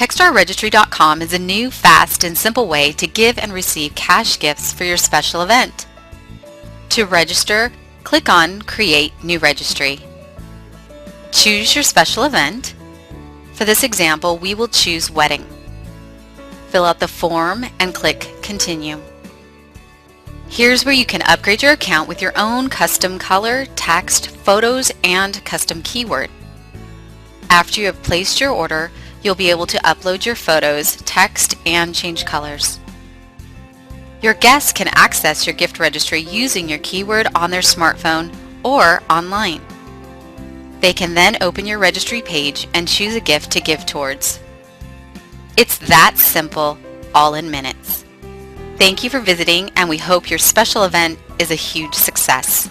TechStarRegistry.com is a new, fast, and simple way to give and receive cash gifts for your special event. To register, click on Create New Registry. Choose your special event. For this example, we will choose Wedding. Fill out the form and click Continue. Here's where you can upgrade your account with your own custom color, text, photos, and custom keyword. After you have placed your order, you'll be able to upload your photos, text, and change colors. Your guests can access your gift registry using your keyword on their smartphone or online. They can then open your registry page and choose a gift to give towards. It's that simple, all in minutes. Thank you for visiting, and we hope your special event is a huge success.